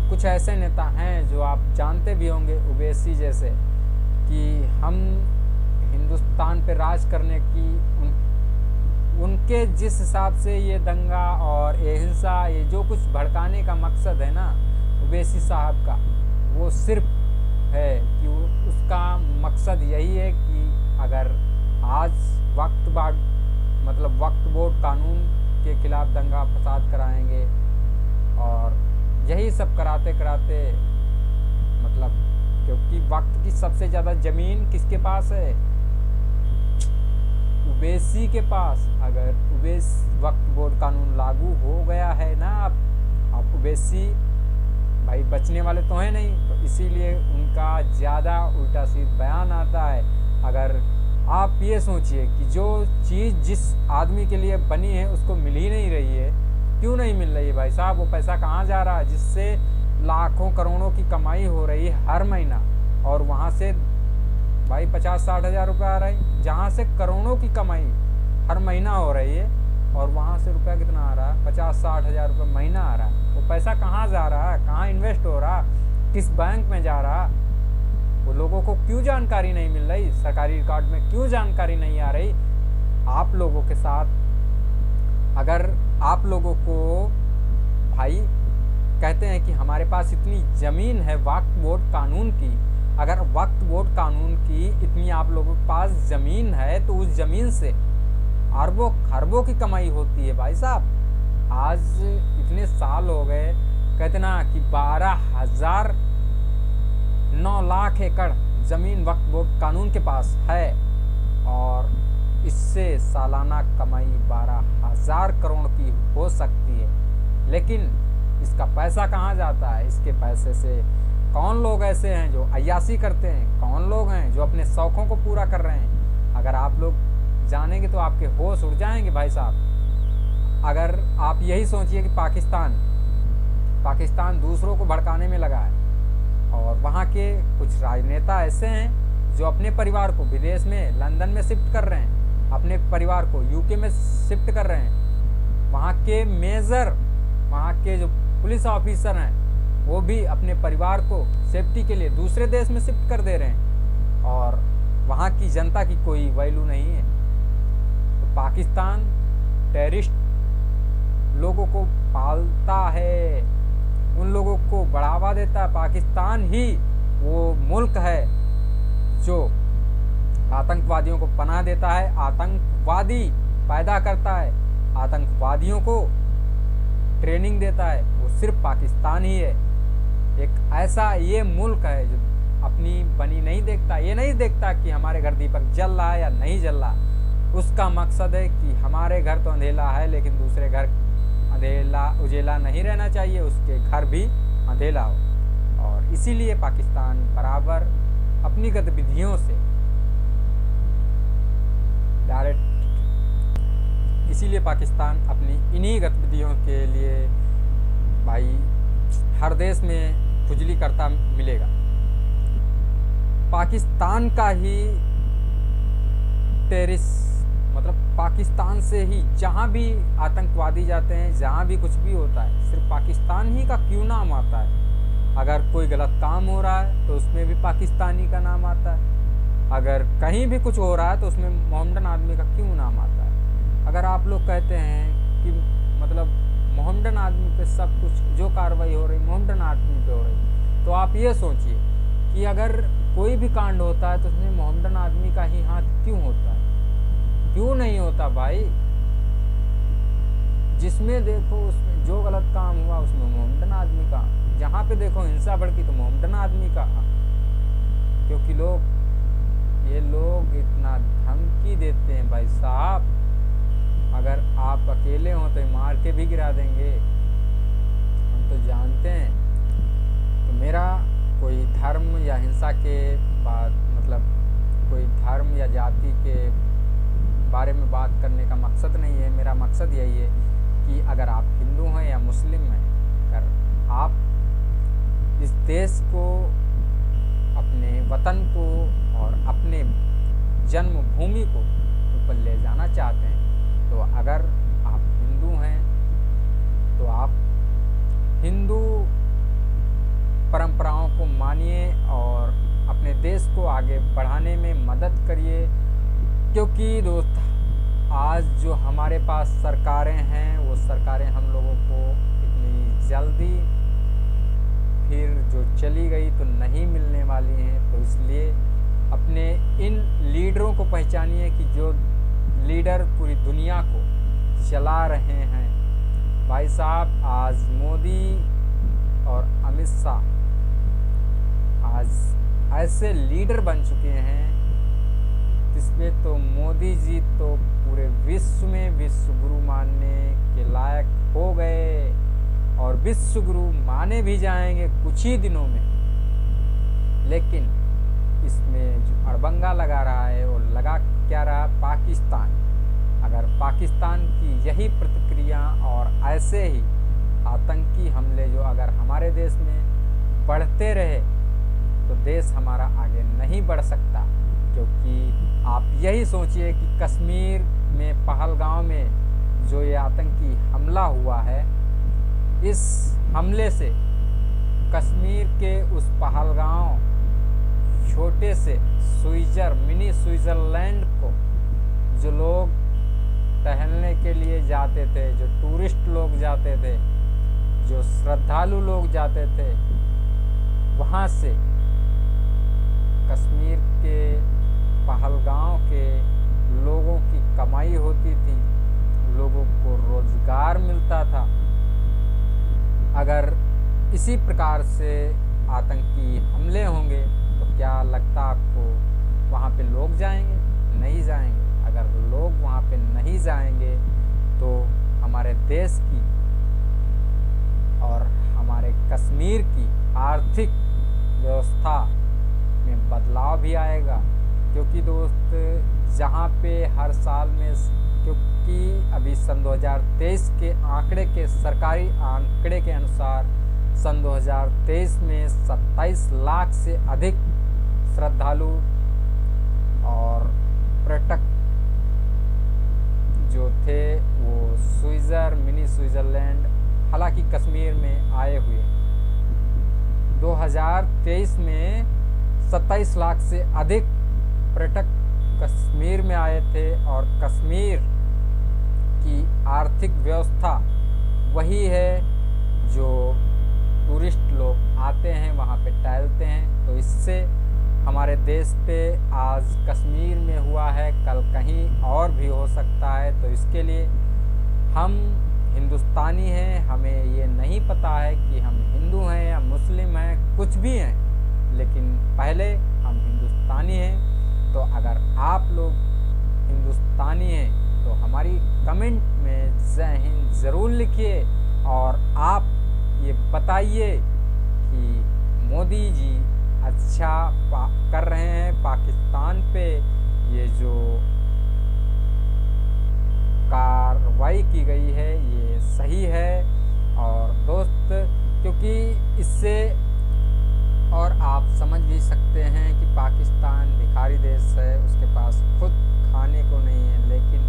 कुछ ऐसे नेता हैं जो आप जानते भी होंगे, ओवैसी जैसे, कि हम हिंदुस्तान पे राज करने की उनके जिस हिसाब से ये दंगा और ये हिंसा, ये जो कुछ भड़काने का मकसद है ना ओवैसी साहब का, वो सिर्फ है कि उसका मकसद यही है कि अगर आज वक्फ बोर्ड कानून के खिलाफ दंगा फसाद कराएंगे, और यही सब कराते कराते क्योंकि वक्त की सबसे ज़्यादा ज़मीन किसके पास है? ओवैसी के पास। अगर वक्फ बोर्ड कानून लागू हो गया है ना, अब ओवैसी भाई बचने वाले तो हैं नहीं, तो इसीलिए उनका ज़्यादा उल्टा सीधा बयान आता है। अगर आप ये सोचिए कि जो चीज़ जिस आदमी के लिए बनी है उसको मिल ही नहीं रही है, क्यों नहीं मिल रही है भाई साहब? वो पैसा कहाँ जा रहा है जिससे लाखों करोड़ों की कमाई हो रही है हर महीना, और वहाँ से भाई 50-60 हज़ार रुपये आ रहा है, जहाँ से करोड़ों की कमाई हर महीना हो रही है, और वहाँ से रुपया कितना आ रहा है? 50-60 हज़ार रुपये महीना आ रहा है। वो पैसा कहाँ जा रहा है, कहाँ इन्वेस्ट हो रहा, किस बैंक में जा रहा? वो लोगों को क्यों जानकारी नहीं मिल रही? सरकारी रिकॉर्ड में क्यों जानकारी नहीं आ रही? आप लोगों के साथ अगर आप लोगों को भाई कहते हैं कि हमारे पास इतनी ज़मीन है वक्फ बोर्ड कानून की, अगर वक्फ बोर्ड कानून की इतनी आप लोगों के पास ज़मीन है, तो उस ज़मीन से अरबों खरबों की कमाई होती है भाई साहब। आज इतने साल हो गए, कहते ना कि 9 लाख एकड़ ज़मीन वक्फ बोर्ड कानून के पास है, और इससे सालाना कमाई 12,000 करोड़ की हो सकती है। लेकिन इसका पैसा कहाँ जाता है? इसके पैसे से कौन लोग ऐसे हैं जो अय्याशी करते हैं? कौन लोग हैं जो अपने शौक़ों को पूरा कर रहे हैं? अगर आप लोग जानेंगे तो आपके होश उड़ जाएंगे भाई साहब। अगर आप यही सोचिए कि पाकिस्तान दूसरों को भड़काने में लगा है, और वहाँ के कुछ राजनेता ऐसे हैं जो अपने परिवार को विदेश में लंदन में शिफ्ट कर रहे हैं, अपने परिवार को यूके में शिफ्ट कर रहे हैं। वहाँ के मेजर, वहाँ के जो पुलिस ऑफिसर हैं, वो भी अपने परिवार को सेफ्टी के लिए दूसरे देश में शिफ्ट कर दे रहे हैं, और वहाँ की जनता की कोई वैल्यू नहीं है। तो पाकिस्तान टेररिस्ट लोगों को पालता है, उन लोगों को बढ़ावा देता है। पाकिस्तान ही वो मुल्क है जो आतंकवादियों को पनाह देता है, आतंकवादी पैदा करता है, आतंकवादियों को ट्रेनिंग देता है, वो सिर्फ पाकिस्तान ही है। एक ऐसा ये मुल्क है जो अपनी बनी नहीं देखता, ये नहीं देखता कि हमारे घर दीपक जल रहा है या नहीं जल रहा। उसका मकसद है कि हमारे घर तो अंधेला है, लेकिन दूसरे घर अंधेला उजेला नहीं रहना चाहिए, उसके घर भी अंधेला हो। और इसीलिए पाकिस्तान बराबर अपनी गतिविधियों से इसीलिए पाकिस्तान अपनी इन्हीं गतिविधियों के लिए भाई हर देश में खुजली करता मिलेगा। पाकिस्तान का ही टेररिस्ट पाकिस्तान से ही जहाँ भी आतंकवादी जाते हैं, जहाँ भी कुछ भी होता है, सिर्फ पाकिस्तान ही का क्यों नाम आता है? अगर कोई गलत काम हो रहा है तो उसमें भी पाकिस्तानी का नाम आता है। अगर कहीं भी कुछ हो रहा है तो उसमें मोहम्मदन आदमी का क्यों नाम आता है? अगर आप लोग कहते हैं कि मोहम्मदन आदमी पे सब कुछ जो कार्रवाई हो रही मोहम्मदन आदमी पे हो रही, तो आप ये सोचिए कि अगर कोई भी कांड होता है तो उसमें मोहम्मदन आदमी का ही हाथ क्यों होता है? क्यों नहीं होता भाई? जिसमें देखो उसमें जो गलत काम हुआ उसमें मोहम्मदन आदमी का, जहाँ पे देखो हिंसा भड़की तो मोहम्मदन आदमी का। क्योंकि ये लोग इतना धमकी देते हैं भाई साहब, अगर आप अकेले हो तो मार के भी गिरा देंगे, हम तो जानते हैं। तो मेरा कोई धर्म या हिंसा के बाद कोई धर्म या जाति के बारे में बात करने का मकसद नहीं है। मेरा मकसद यही है कि अगर आप हिंदू हैं या मुस्लिम हैं, अगर आप इस देश को, अपने वतन को और अपने जन्मभूमि को ऊपर ले जाना चाहते हैं, तो अगर आप हिंदू हैं तो आप हिंदू को आगे बढ़ाने में मदद करिए, क्योंकि दोस्त आज जो हमारे पास सरकारें हैं वो सरकारें हम लोगों को इतनी जल्दी फिर जो चली गई तो नहीं मिलने वाली हैं। तो इसलिए अपने इन लीडरों को पहचानिए कि जो लीडर पूरी दुनिया को चला रहे हैं। भाई साहब, आज मोदी और अमित शाह आज ऐसे लीडर बन चुके हैं जिसमें तो मोदी जी तो पूरे विश्व में विश्व गुरु मानने के लायक हो गए और विश्व गुरु माने भी जाएंगे कुछ ही दिनों में। लेकिन इसमें जो अड़बंगा लगा रहा है वो लगा क्या रहा? पाकिस्तान। अगर पाकिस्तान की यही प्रतिक्रिया और ऐसे ही आतंकी हमले जो अगर हमारे देश में बढ़ते रहे तो देश हमारा आगे नहीं बढ़ सकता। क्योंकि आप यही सोचिए कि कश्मीर में पहलगाम में जो ये आतंकी हमला हुआ है, इस हमले से कश्मीर के उस पहलगाम छोटे से मिनी स्विट्जरलैंड को जो लोग टहलने के लिए जाते थे, जो टूरिस्ट लोग जाते थे, जो श्रद्धालु लोग जाते थे, वहाँ से कश्मीर के पहलगाम के लोगों की कमाई होती थी, लोगों को रोजगार मिलता था। अगर इसी प्रकार से आतंकी हमले होंगे तो क्या लगता आपको वहाँ पे लोग जाएंगे? नहीं जाएंगे। अगर लोग वहाँ पे नहीं जाएंगे तो हमारे देश की और हमारे कश्मीर की आर्थिक व्यवस्था में बदलाव भी आएगा। क्योंकि दोस्त जहाँ पे हर साल में, क्योंकि अभी सन 2023 के आंकड़े के सरकारी आंकड़े के अनुसार सन 2023 में 27 लाख से अधिक श्रद्धालु और पर्यटक जो थे वो मिनी स्विट्जरलैंड हालांकि कश्मीर में आए हुए 2023 में 27 लाख से अधिक पर्यटक कश्मीर में आए थे। और कश्मीर की आर्थिक व्यवस्था वही है जो टूरिस्ट लोग आते हैं वहाँ पे टहलते हैं। तो इससे हमारे देश पे आज कश्मीर में हुआ है, कल कहीं और भी हो सकता है। तो इसके लिए हम हिंदुस्तानी हैं, हमें ये नहीं पता है कि हम हिंदू हैं या मुस्लिम हैं, कुछ भी हैं, लेकिन पहले हम हिंदुस्तानी हैं। तो अगर आप लोग हिंदुस्तानी हैं तो हमारी कमेंट में जय हिंद ज़रूर लिखिए और आप ये बताइए कि मोदी जी अच्छा कर रहे हैं पाकिस्तान पे। ये जो कार्रवाई की गई है ये सही है। और दोस्त, क्योंकि इससे और आप समझ भी सकते हैं कि पाकिस्तान भिखारी देश है, उसके पास खुद खाने को नहीं है, लेकिन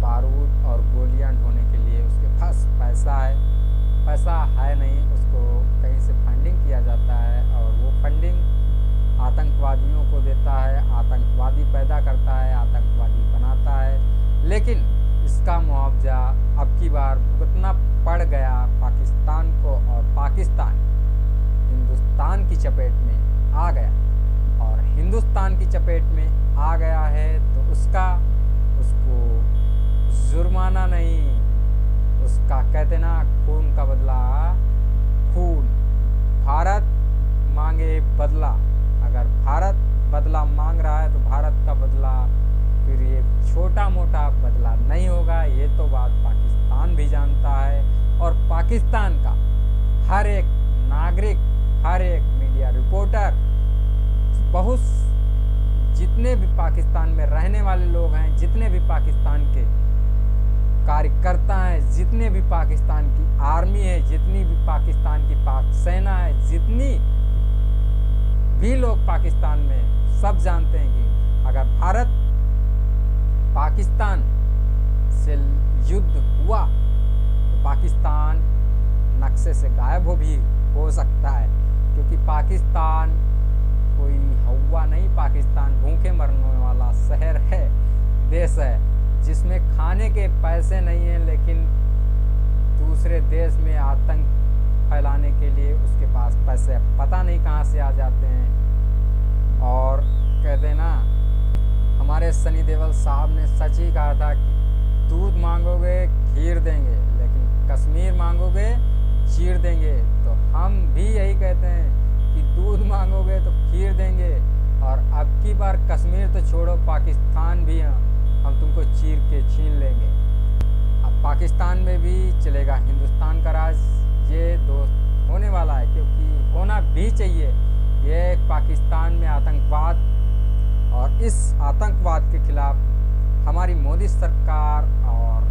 बारूद और गोलियां ढोने के लिए उसके पास पैसा है नहीं, उसको कहीं से फंडिंग किया जाता है और वो फंडिंग आतंकवादियों को देता है, आतंकवादी पैदा करता है, आतंकवादी बनाता है। लेकिन इसका मुआवजा अब की बार भुगतना पड़ गया पाकिस्तान को और पाकिस्तान हिंदुस्तान की चपेट में आ गया। और हिंदुस्तान की चपेट में आ गया है तो उसको जुर्माना नहीं, उसका कहते ना खून का बदला खून। भारत मांगे बदला, अगर भारत बदला मांग रहा है तो भारत का बदला फिर ये छोटा मोटा बदला नहीं होगा। ये तो बात पाकिस्तान भी जानता है और पाकिस्तान का हर एक नागरिक, हर एक मीडिया रिपोर्टर, बहुत जितने भी पाकिस्तान में रहने वाले लोग हैं, जितने भी पाकिस्तान के कार्यकर्ता हैं, जितने भी पाकिस्तान की आर्मी है, जितनी भी पाकिस्तान की पाक सेना है, जितनी भी लोग पाकिस्तान में, सब जानते हैं कि अगर भारत पाकिस्तान से युद्ध हुआ तो पाकिस्तान नक्शे से गायब भी हो सकता है। क्योंकि पाकिस्तान कोई हवा नहीं। पाकिस्तान भूखे मरने वाला शहर है, देश है, जिसमें खाने के पैसे नहीं हैं, लेकिन दूसरे देश में आतंक फैलाने के लिए उसके पास पैसे पता नहीं कहाँ से आ जाते हैं। और कहते हैं ना, हमारे सनी देओल साहब ने सच ही कहा था कि दूध मांगोगे खीर देंगे, लेकिन कश्मीर मांगोगे चीर देंगे। तो हम भी यही कहते हैं कि दूध मांगोगे तो खीर देंगे, और अब की बार कश्मीर तो छोड़ो, पाकिस्तान भी हम तुमको चीर के छीन लेंगे। अब पाकिस्तान में भी चलेगा हिंदुस्तान का राज, ये दोस्त होने वाला है, क्योंकि होना भी चाहिए। ये पाकिस्तान में आतंकवाद, और इस आतंकवाद के खिलाफ हमारी मोदी सरकार और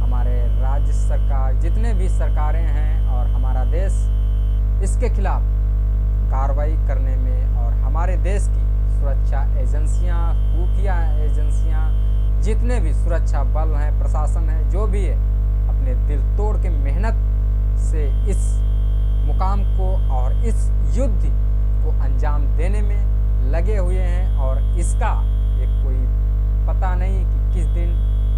हमारे राज्य सरकार, जितने भी सरकारें हैं और हमारा देश, इसके खिलाफ कार्रवाई करने में, और हमारे देश की सुरक्षा एजेंसियां, खुफिया एजेंसियां, जितने भी सुरक्षा बल हैं, प्रशासन है, जो भी है, अपने दिल तोड़ के मेहनत से इस मुकाम को और इस युद्ध को अंजाम देने में लगे हुए हैं। और इसका एक कोई पता नहीं कि किस दिन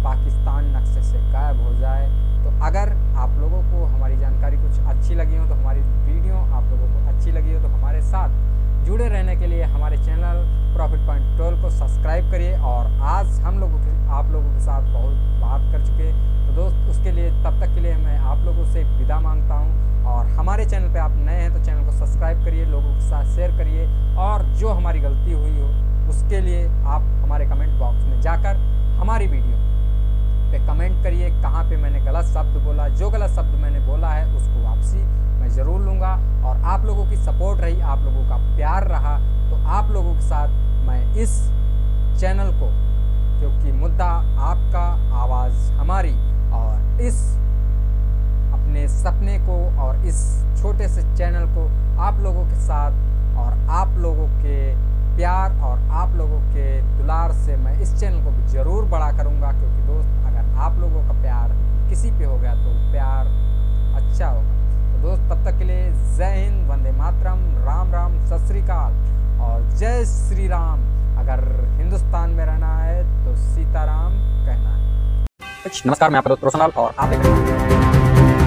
पाकिस्तान नक्शे से गायब हो जाए। तो अगर आप लोगों को हमारी जानकारी कुछ अच्छी लगी हो, तो हमारी वीडियो आप लोगों को अच्छी लगी हो, तो हमारे साथ जुड़े रहने के लिए हमारे चैनल प्रॉफिट पॉइंट 12 को सब्सक्राइब करिए। और आज हम लोगों के आप लोगों के साथ बहुत बात कर चुके, तो दोस्त उसके लिए तब तक के लिए मैं आप लोगों से विदा मांगता हूं। और हमारे चैनल पे आप नए हैं तो चैनल को सब्सक्राइब करिए, लोगों के साथ शेयर करिए, और जो हमारी गलती हुई हो उसके लिए आप हमारे कमेंट बॉक्स में जाकर हमारी वीडियो पे कमेंट करिए, कहाँ पे मैंने गलत शब्द बोला। जो गलत शब्द मैंने बोला है उसको वापसी मैं ज़रूर लूँगा। और आप लोगों की सपोर्ट रही, आप लोगों का प्यार रहा, तो आप लोगों के साथ मैं इस चैनल को, क्योंकि मुद्दा आपका, आवाज़ हमारी, और इस अपने सपने को और इस छोटे से चैनल को आप लोगों के साथ और आप लोगों के प्यार और आप लोगों के दुलार से मैं इस चैनल को ज़रूर बड़ा करूँगा। क्योंकि दोस्त, अगर आप लोगों का प्यार किसी पे हो गया तो प्यार अच्छा होगा। तो दोस्त, तब तक के लिए जय हिंद, वंदे मातरम, राम राम, सत श्री अकाल और जय श्री राम। अगर हिंदुस्तान में रहना है तो सीताराम कहना है। नमस्कार, मैं आपका दोस्त रोशनलाल और आप देख रहे हैं